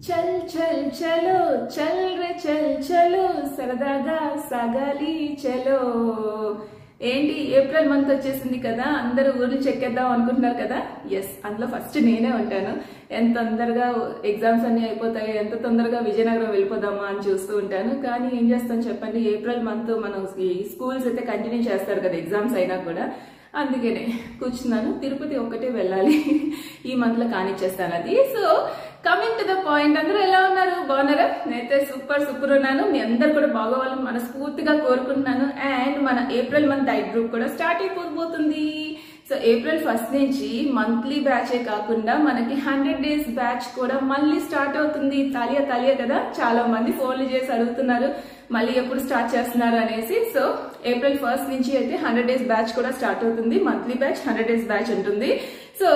చల్ చల్ చలో చల్ రే చల్ చలో సరదాగా సాగాలి చలో. ఏంటి ఏప్రిల్ మంత్ వచ్చేసింది కదా, అందరూ ఊర్లు చెక్కేద్దాం అనుకుంటున్నారు కదా. ఎస్, అందులో ఫస్ట్ నేనే ఉంటాను. ఎంత తొందరగా ఎగ్జామ్స్ అన్ని అయిపోతాయి, ఎంత తొందరగా విజయనగరం వెళ్ళిపోదామా అని చూస్తూ ఉంటాను. కానీ ఏం చేస్తాను చెప్పండి, ఏప్రిల్ మంత్ మనం స్కూల్స్ అయితే కంటిన్యూ చేస్తారు కదా ఎగ్జామ్స్ అయినా కూడా. అందుకనే కూర్చున్నాను, తిరుపతి ఒక్కటే వెళ్ళాలి ఈ మంత్ లో కానిచ్చేస్తాను అది. So coming to the point, అందరూ ఎలా ఉన్నారు, బాగున్నారా? నేనైతే సూపర్ ఉన్నాను. మీ అందరు కూడా బాగోవాలని మనస్ఫూర్తిగా కోరుకుంటున్నాను. అండ్ మన ఏప్రిల్ మంత్ డైట్ గ్రూప్ కూడా స్టార్ట్ అయిపోతుంది. సో ఏప్రిల్ 1 నుంచి మంత్లీ బ్యాచే కాకుండా మనకి 100 days బ్యాచ్ కూడా మళ్ళీ స్టార్ట్ అవుతుంది. తాలియా కదా, చాలా మంది ఫోన్లు చేసి అడుగుతున్నారు మళ్ళీ ఎప్పుడు స్టార్ట్ చేస్తున్నారు అనేసి. సో ఏప్రిల్ 1 నుంచి అయితే 100 days బ్యాచ్ కూడా స్టార్ట్ అవుతుంది. మంత్లీ బ్యాచ్ 100 days బ్యాచ్ ఉంటుంది. సో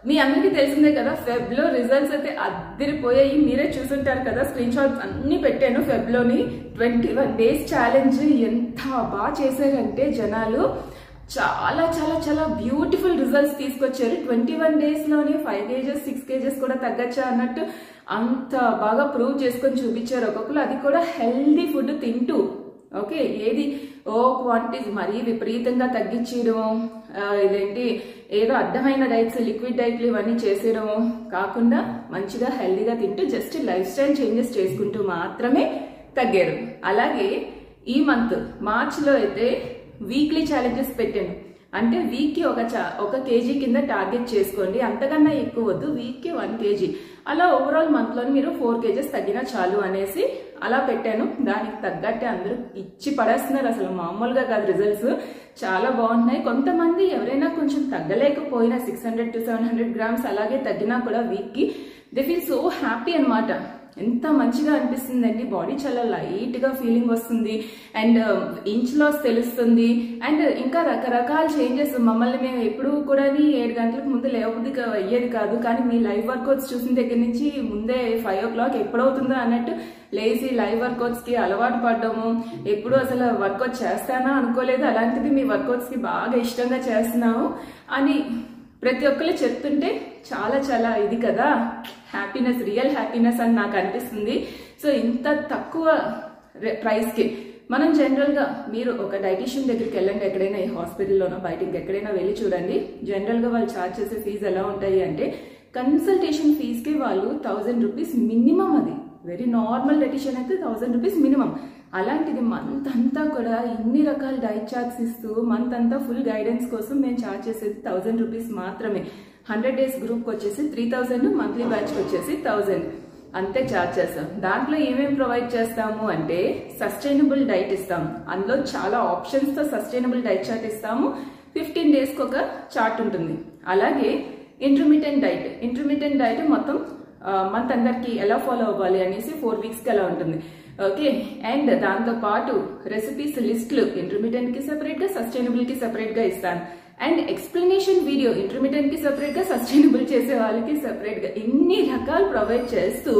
మీ అందరికీ తెలిసిందే కదా, ఫెబ్ లో రిజల్ట్స్ అయితే అద్దరిపోయాయి. మీరే చూసుంటారు కదా, స్క్రీన్ షాట్స్ అన్ని పెట్టాను. ఫెబ్ లోని 21 days ఛాలెంజ్ ఎంత బాగా చేశారంటే జనాలు చాలా చాలా చాలా బ్యూటిఫుల్ రిజల్ట్స్ తీసుకొచ్చారు. 21 days లోనే 5 kgs 6 kgs కూడా తగ్గచ్చా అన్నట్టు అంత బాగా ప్రూవ్ చేసుకొని చూపించారు ఒక్కొక్కరు. అది కూడా హెల్దీ ఫుడ్ తింటూ. ఓకే, ఏది క్వాంటిటీస్ మరీ విపరీతంగా తగ్గించడం, ఇదేంటి ఏదో అడ్డమైన డైట్స్ లిక్విడ్ డైట్లు ఇవన్నీ చేసేయడం కాకుండా మంచిగా హెల్దీగా తింటూ జస్ట్ లైఫ్ స్టైల్ చేంజెస్ చేసుకుంటూ మాత్రమే తగ్గారు. అలాగే ఈ మంత్ మార్చ్ లో అయితే వీక్లీ ఛాలెంజెస్ పెట్టాను. అంటే వీక్ కి ఒక కేజీ కింద టార్గెట్ చేసుకోండి, అంతకన్నా ఎక్కువ వద్దు. వీక్ కి 1 kg, అలా ఓవరాల్ మంత్ లో మీరు 4 kgs తగ్గినా చాలు అనేసి అలా పెట్టాను. దానికి తగ్గట్టే అందరూ ఇచ్చి పడేస్తున్నారు, అసలు మామూలుగా కాదు. రిజల్ట్స్ చాలా బాగున్నాయి. కొంతమంది ఎవరైనా కొంచెం తగ్గలేకపోయినా 600 to 700 grams అలాగే తగ్గినా కూడా వీక్ కి దే ఫీల్ సో హ్యాపీ అనమాట. ఎంత మంచిగా అనిపిస్తుందండి, బాడీ చాలా లైట్ గా ఫీలింగ్ వస్తుంది. అండ్ ఇంచ్ లాస్ తెలుస్తుంది. అండ్ ఇంకా రకరకాల చేంజెస్. మమ్మల్ని మేము ఎప్పుడు కూడా 7 గంటలకు ముందు లేవబుద్ధి అయ్యేది కాదు, కానీ మీ లైవ్ వర్కౌట్స్ చూసిన దగ్గర నుంచి ముందే 5 o'clock ఎప్పుడవుతుందో అన్నట్టు లేచి లైవ్ వర్కౌట్స్ కి అలవాటు పడ్డాము. ఎప్పుడు అసలు వర్కౌట్ చేస్తానా అనుకోలేదు, అలాంటిది మీ వర్కౌట్స్ కి బాగా ఇష్టంగా చేస్తున్నాము అని ప్రతి ఒక్కరు చెప్తుంటే చాలా చాలా ఇది కదా, హ్యాపీనెస్, రియల్ హ్యాపీనెస్ అని నాకు అనిపిస్తుంది. సో ఇంత తక్కువ ప్రైస్ కి మనం జనరల్ గా, మీరు ఒక డైటీషియన్ దగ్గరికి వెళ్ళండి, ఎక్కడైనా ఈ హాస్పిటల్లోనో బయటకి ఎక్కడైనా వెళ్ళి చూడండి. జనరల్ గా వాళ్ళు ఛార్జ్ చేసే ఫీజు ఎలా ఉంటాయి అంటే, కన్సల్టేషన్ ఫీజ్ కి వాళ్ళు 1000 rupees మినిమం. అది వెరీ నార్మల్ డైటీషియన్ అయితే 1000 rupees మినిమం. అలాంటిది మంత్ అంతా కూడా ఇన్ని రకాల డైట్ చార్ట్స్ ఇస్తూ మంత్ అంతా ఫుల్ గైడెన్స్ కోసం మేము ఛార్జ్ చేసేది 1000 rupees మాత్రమే. 100 days గ్రూప్ వచ్చేసి 3000, మంత్లీ బ్యాచ్ వచ్చేసి 1000 అంతే ఛార్జ్ చేస్తాం. దాంట్లో ఏమేమి ప్రొవైడ్ చేస్తాము అంటే, సస్టైనబుల్ డైట్ ఇస్తాము. అందులో చాలా ఆప్షన్స్ తో సస్టైనబుల్ డైట్ చార్ట్ ఇస్తాము. 15 days కి ఒక చార్ట్ ఉంటుంది. అలాగే ఇంటర్మీడియట్ డైట్ మొత్తం మంత్ అందరికి ఎలా ఫాలో అవ్వాలి అనేసి 4 weeks కి అలా ఉంటుంది. ఓకే, అండ్ దాంతో పాటు రెసిపీస్ లిస్టులు ఇంటర్మీడియట్ కి సెపరేట్ గా, సస్టైనబుల్ కి సెపరేట్ గా ఇస్తాను. అండ్ ఎక్స్ప్లెనేషన్ వీడియో ఇంటర్మీడియట్ కి సెపరేట్ గా, సస్టైనబుల్ చేసే వాళ్ళకి సెపరేట్ గా, ఇన్ని రకాలు ప్రొవైడ్ చేస్తూ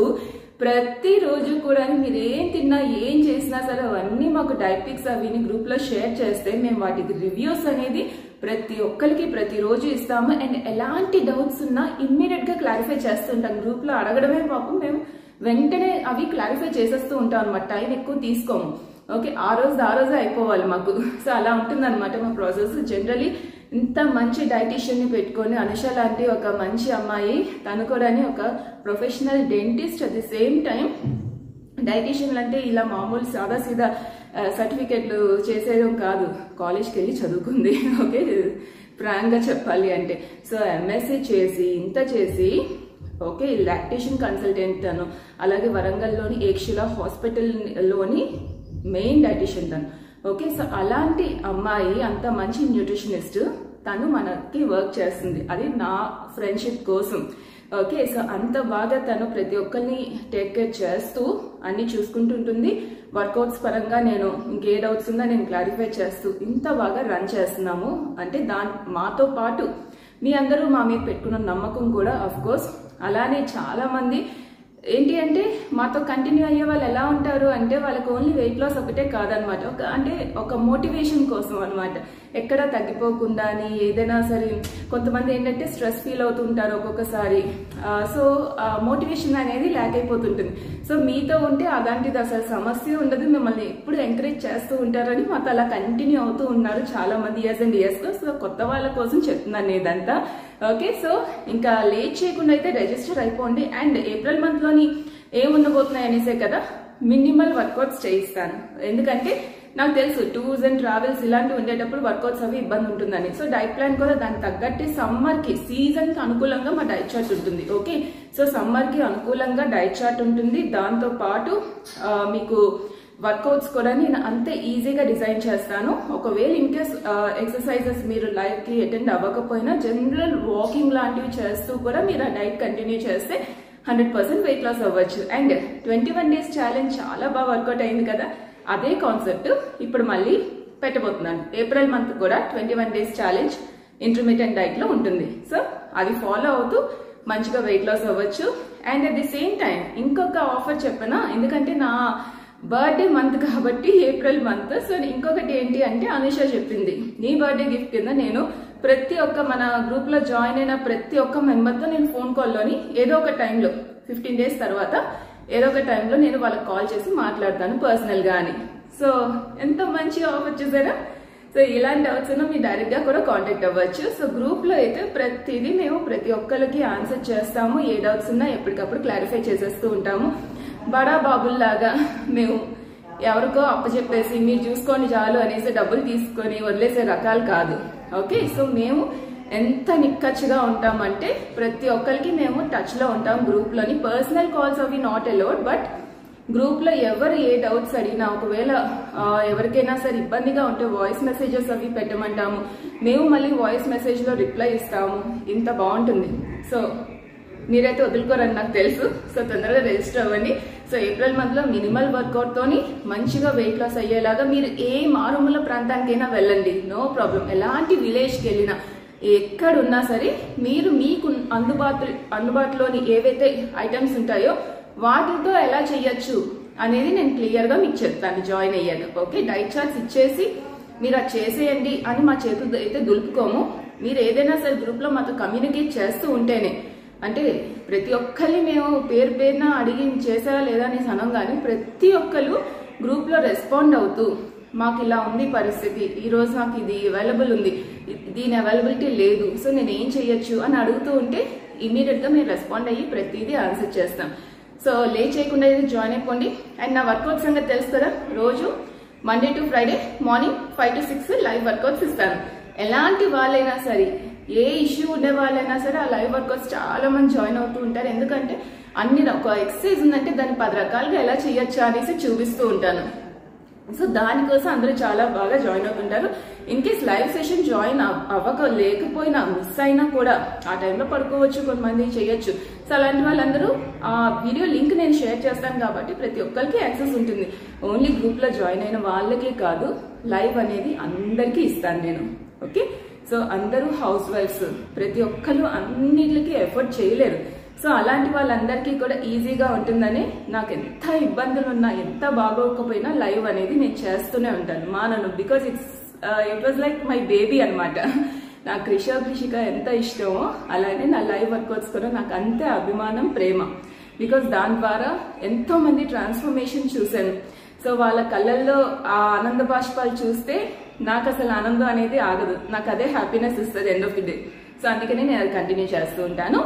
ప్రతిరోజు కూడా మీరు ఏం తిన్నా ఏం చేసినా సరే అవన్నీ మాకు డైట్ పిక్స్ అవిని గ్రూప్ లో షేర్ చేస్తే మేము వాటికి రివ్యూస్ అనేది ప్రతి ఒక్కరికి ప్రతిరోజు ఇస్తాము. అండ్ ఎలాంటి డౌట్స్ ఉన్నా ఇమ్మీడియట్ గా క్లారిఫై చేస్తుంటాం. గ్రూప్ లో అడగడమే పాపం, మేము వెంటనే అవి క్లారిఫై చేసేస్తూ ఉంటాం అనమాట. టైం ఎక్కువ తీసుకోము. ఓకే, ఆ రోజు అయిపోవాలి మాకు. సో అలా ఉంటుంది అనమాట మా ప్రాసెస్. జనరలీ ఇంత మంచి డైటీషియన్ ని పెట్టుకొని, అనుష లాంటి ఒక మంచి అమ్మాయి, తను కూడా ఒక professional dentist, at the same time dietitian అంటే ఇలా మామూలు సాదా సీదా సర్టిఫికెట్లు చేసేయడం కాదు, కాలేజ్కి వెళ్ళి చదువుకుంది. ఓకే, ఫ్రాంక్ గా చెప్పాలి అంటే. సో ఎంఎస్సీ చేసి ఇంత చేసి, ఓకే, లాక్టేషన్ కన్సల్టెంట్ తను. అలాగే వరంగల్లోని ఏక్షిలా హాస్పిటల్లోని మెయిన్ డైటీషియన్ తను. ఓకే, సో అలాంటి అమ్మాయి, అంత మంచి న్యూట్రిషనిస్ట్, తను మనకి వర్క్ చేస్తుంది. అది నా ఫ్రెండ్షిప్ కోసం. ఓకే, సో అంత బాగా తను ప్రతి ఒక్కరిని టేక్ కేర్ చేస్తూ అన్ని చూసుకుంటుంటుంది. వర్కౌట్స్ పరంగా నేను ఇంకే డౌట్స్ ఉందా నేను క్లారిఫై చేస్తూ ఇంత బాగా రన్ చేస్తున్నాము. అంటే మాతో పాటు మీ అందరూ మా మీద పెట్టుకున్న నమ్మకం కూడా అఫ్ కోర్స్. అలానే చాలా మంది ఏంటి అంటే మాతో కంటిన్యూ అయ్యే వాళ్ళు ఎలా ఉంటారు అంటే వాళ్ళకి ఓన్లీ వెయిట్ లాస్ ఒకటే కాదనమాట, ఒక మోటివేషన్ కోసం అనమాట. ఎక్కడ తగ్గిపోకుండా అని ఏదైనా సరే కొంతమంది ఏంటంటే స్ట్రెస్ ఫీల్ అవుతుంటారు ఒక్కొక్కసారి. సో మోటివేషన్ అనేది ల్యాక్ అయిపోతుంటుంది. సో మీతో ఉంటే అలాంటిది అసలు సమస్య ఉండదు, మిమ్మల్ని ఎప్పుడు ఎంకరేజ్ చేస్తూ ఉంటారని మాతో అలా కంటిన్యూ అవుతూ ఉన్నారు చాలా మంది ఇయర్స్ అండ్ ఇయర్స్ లో. సో కొత్త వాళ్ళ కోసం చెప్తున్నాను ఇదంతా. ఓకే, సో ఇంకా లేట్ చేయకుండా అయితే రిజిస్టర్ అయిపోండి. అండ్ ఏప్రిల్ మంత్ లోని ఏముండబోతున్నాయి అనేసే కదా, మినిమల్ వర్కౌట్స్ చేయిస్తాను. ఎందుకంటే నాకు తెలుసు టూర్స్ అండ్ ట్రావెల్స్ ఇలాంటివి ఉండేటప్పుడు వర్కౌట్స్ అవి ఇబ్బంది ఉంటుందని. సో డైట్ ప్లాన్ కూడా దానికి తగ్గట్టు సమ్మర్ కి సీజన్ కి అనుకూలంగా మా డైట్ చార్ట్ ఉంటుంది. ఓకే, సో సమ్మర్ కి అనుకూలంగా డైట్ చార్ట్ ఉంటుంది. దాంతో పాటు మీకు వర్కౌట్స్ కూడా నేను అంతే ఈజీగా డిజైన్ చేస్తాను. ఒకవేళ ఇన్ కేస్ ఎక్సర్సైజెస్ మీరు లైవ్ కి అటెండ్ అవ్వకపోయినా జనరల్ వాకింగ్ లాంటివి చేస్తూ కూడా మీరు ఆ డైట్ కంటిన్యూ చేస్తే 100% వెయిట్ లాస్ అవ్వచ్చు. అండ్ 21 days ఛాలెంజ్ చాలా బాగా వర్కౌట్ అయింది కదా, అదే కాన్సెప్ట్ ఇప్పుడు మళ్ళీ పెట్టబోతున్నాను. ఏప్రిల్ మంత్ కూడా 21 days ఛాలెంజ్ ఇంటర్మీడియట్ డైట్ లో ఉంటుంది. సో అది ఫాలో అవుతూ మంచిగా వెయిట్ లాస్ అవ్వచ్చు. And at the same time ఇంకొక ఆఫర్ చెప్పనా, ఎందుకంటే నా బర్త్డే మంత్ కాబట్టి ఏప్రిల్ మంత్. సో ఇంకొకటి ఏంటి అంటే అనుష చెప్పింది, నీ బర్త్డే గిఫ్ట్ కింద నేను ప్రతి ఒక్క మన గ్రూప్ లో జాయిన్ అయిన ప్రతి ఒక్క మెంబర్ తో నేను ఫోన్ కాల్లోని ఏదో ఒక టైంలో 15 days తర్వాత ఏదో ఒక టైంలో నేను వాళ్ళకి కాల్ చేసి మాట్లాడతాను పర్సనల్ గా అని. సో ఎంత మంచి ఆఫర్ చూసారా. సో ఇలాంటి డౌట్స్ ఉన్నా మీరు డైరెక్ట్ గా కూడా కాంటాక్ట్ అవ్వచ్చు. సో గ్రూప్ లో అయితే ప్రతిదీ మేము ప్రతి ఒక్కరికి ఆన్సర్ చేస్తాము. ఏ డౌట్స్ ఉన్నా ఎప్పటికప్పుడు క్లారిఫై చేసేస్తూ ఉంటాము. బడా బాబుల్లాగా మేము ఎవరికో అప్పచెప్పేసి మీరు చూసుకోండి చాలు అనేసి డబ్బులు తీసుకొని వదిలేసే రకాలు కాదు. ఓకే, సో మేము ఎంత నిక్కచ్చిగా ఉంటామంటే ప్రతి ఒక్కరికి మేము టచ్ లో ఉంటాం. గ్రూప్ లోని పర్సనల్ కాల్స్ అవి నాట్ అలౌడ్, బట్ గ్రూప్ లో ఎవరు ఏ డౌట్స్ అడిగినా ఒకవేళ ఎవరికైనా సరే ఇబ్బందిగా ఉంటే వాయిస్ మెసేజెస్ అవి పెట్టమంటాము. మేము మళ్ళీ వాయిస్ మెసేజ్ లో రిప్లై ఇస్తాము. ఇంత బాగుంటుంది. సో మీరైతే వదులుకోరని నాకు తెలుసు. సో తొందరగా రిజిస్టర్ అవ్వండి. సో ఏప్రిల్ మంత్ లో మినిమల్ వర్కౌట్ తోని మంచిగా వెయిట్ లాస్ అయ్యేలాగా మీరు ఏ మారుమూల ప్రాంతానికైనా వెళ్ళండి, నో ప్రాబ్లం. ఎలాంటి విలేజ్ కి వెళ్ళినా ఎక్కడున్నా సరే మీరు మీకు అందుబాటులోని ఏవైతే ఐటమ్స్ ఉంటాయో వాటితో ఎలా చేయొచ్చు అనేది నేను క్లియర్ గా మీకు చెప్తాను జాయిన్ అయ్యాక. ఓకే, డైట్ చార్ట్స్ ఇచ్చేసి మీరు అది చేసేయండి అని మా చేతులు అయితే దులుపుకోము. మీరు ఏదైనా సరే గ్రూప్ లో మాతో కమ్యూనికేట్ చేస్తూ ఉంటేనే, అంటే ప్రతి ఒక్కరిని మేము పేరు పేరున అడిగి చేసారా లేదా అనేసి అనం, కానీ ప్రతి ఒక్కరు గ్రూప్ లో రెస్పాండ్ అవుతూ మాకు ఇలా ఉంది పరిస్థితి, ఈ రోజు నాకు ఇది అవైలబుల్ ఉంది, దీని అవైలబిలిటీ లేదు, సో నేను ఏం చేయొచ్చు అని అడుగుతూ ఉంటే ఇమీడియట్ గా మేము రెస్పాండ్ అయ్యి ప్రతిదీ ఆన్సర్ చేస్తాం. సో లేట్ చేయకుండా ఇది జాయిన్ అయిపోండి. అండ్ నా వర్కౌట్ సంగతి తెలుసు కదా, రోజు Monday to Friday morning 5 to 6 live workouts ఇస్తాను. ఎలాంటి వాళ్ళైనా సరే, ఏ ఇష్యూ ఉండే వాళ్ళైనా సరే ఆ లైవ్ వర్కౌట్స్ చాలా మంది జాయిన్ అవుతూ ఉంటారు. ఎందుకంటే అన్ని ఒక ఎక్సర్సైజ్ ఉందంటే దాన్ని 10 రకాలుగా ఎలా చేయొచ్చు అనేసి చూపిస్తూ ఉంటాను. సో దానికోసం అందరూ చాలా బాగా జాయిన్ అవుతుంటారు. In case live session join లేకపోయినా మిస్ అయినా కూడా ఆ టైంలో పడుకోవచ్చు, కొంతమంది చేయొచ్చు. సో అలాంటి వాళ్ళందరూ ఆ వీడియో లింక్ నేను షేర్ చేస్తాను కాబట్టి ప్రతి ఒక్కరికి యాక్సెస్ ఉంటుంది. ఓన్లీ గ్రూప్ లో జాయిన్ అయిన వాళ్ళకే కాదు, లైవ్ అనేది అందరికీ ఇస్తాను నేను. ఓకే, సో అందరూ హౌస్ వైఫ్స్, ప్రతి ఒక్కరు అన్నిటికీ ఎఫర్ట్ చేయలేరు. సో అలాంటి వాళ్ళందరికీ కూడా ఈజీగా ఉంటుందని, నాకు ఎంత ఇబ్బందులు ఉన్నా ఎంత బాగోకపోయినా లైవ్ అనేది నేను చేస్తూనే ఉంటాను, మానను. Because it was like my baby అనమాట. నాకు కృషిక ఎంత ఇష్టమో అలానే నా లైవ్ వర్కౌట్స్ కూడా నాకు అంతే అభిమానం, ప్రేమ. బికాస్ దాని ద్వారా ఎంతో మంది ట్రాన్స్ఫర్మేషన్ చూశాను. సో వాళ్ళ కళ్ళల్లో ఆ ఆనంద బాష్పాలు చూస్తే నాకు అసలు ఆనందం అనేది ఆగదు, నాకు అదే హ్యాపీనెస్ ఇస్తుంది end of the day. So అందుకనే నేను అది కంటిన్యూ చేస్తూ ఉంటాను.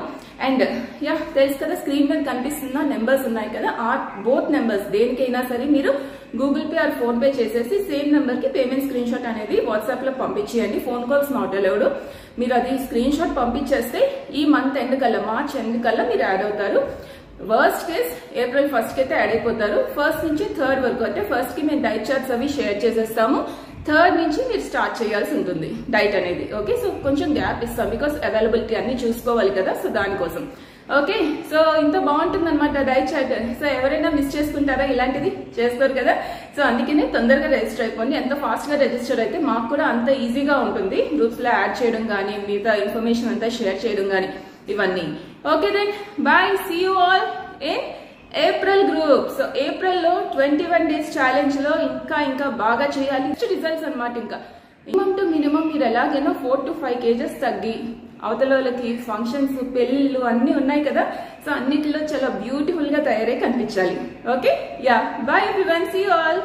అండ్ యా తెలుసు కదా, స్క్రీన్ మీద కనిపిస్తున్న నెంబర్స్ ఉన్నాయి కదా, ఆ బోత్ నెంబర్స్ దేనికైనా సరే మీరు Google Pay or PhonePe చేసేసి సేమ్ నెంబర్ కి పేమెంట్ స్క్రీన్ షాట్ అనేది వాట్సాప్ లో పంపించేయండి. Phone calls not allowed. మీరు అది స్క్రీన్ షాట్ పంపించేస్తే ఈ మంత్ ఎండ్ కల్లా, మార్చ్ ఎండ్ కల్లా మీరు యాడ్ అవుతారు. వర్స్ట్ కేస్ April 1st కి అయితే యాడ్ అయిపోతారు. 1st నుంచి 3rd వరకు, అంటే 1st కి మేము డైట్ చార్ట్స్ అవి షేర్ చేసేస్తాము. 3rd నుంచి మీరు స్టార్ట్ చేయాల్సి ఉంటుంది డైట్ అనేది. ఓకే, సో కొంచెం గ్యాప్ ఇస్తాం బికాస్ అవైలబిలిటీ అన్ని చూసుకోవాలి కదా, సో దానికోసం. ఓకే, సో ఇంత బాగుంటుంది అనమాట డైట్ చార్ట్. సో ఎవరైనా మిస్ చేసుకుంటారా, ఇలాంటిది చేసుకోరు కదా. సో అందుకనే తొందరగా రిజిస్టర్ అయిపోండి. ఎంత ఫాస్ట్ గా రిజిస్టర్ అయితే మాకు కూడా అంత ఈజీగా ఉంటుంది గ్రూప్స్ లో యాడ్ చేయడం కానీ, మిగతా ఇన్ఫర్మేషన్ అంతా షేర్ చేయడం కానీ, ఇవన్నీ. Okay then bye, see you all in April group. So April లో 21 డేస్ ఛాలెంజ్ లో ఇంకా బాగా చేయాలి. రిజల్ట్స్ అనమాట. ఇంకా మినిమం మీరు ఎలాగైనా 4 to 5 kgs తగ్గి అవతల వాళ్ళకి ఫంక్షన్స్ పెళ్లిళ్ళు అన్ని ఉన్నాయి కదా, సో అన్నిటిలో చాలా బ్యూటిఫుల్ గా తయారై కనిపించాలి. Okay, yeah, bye everyone, see you all.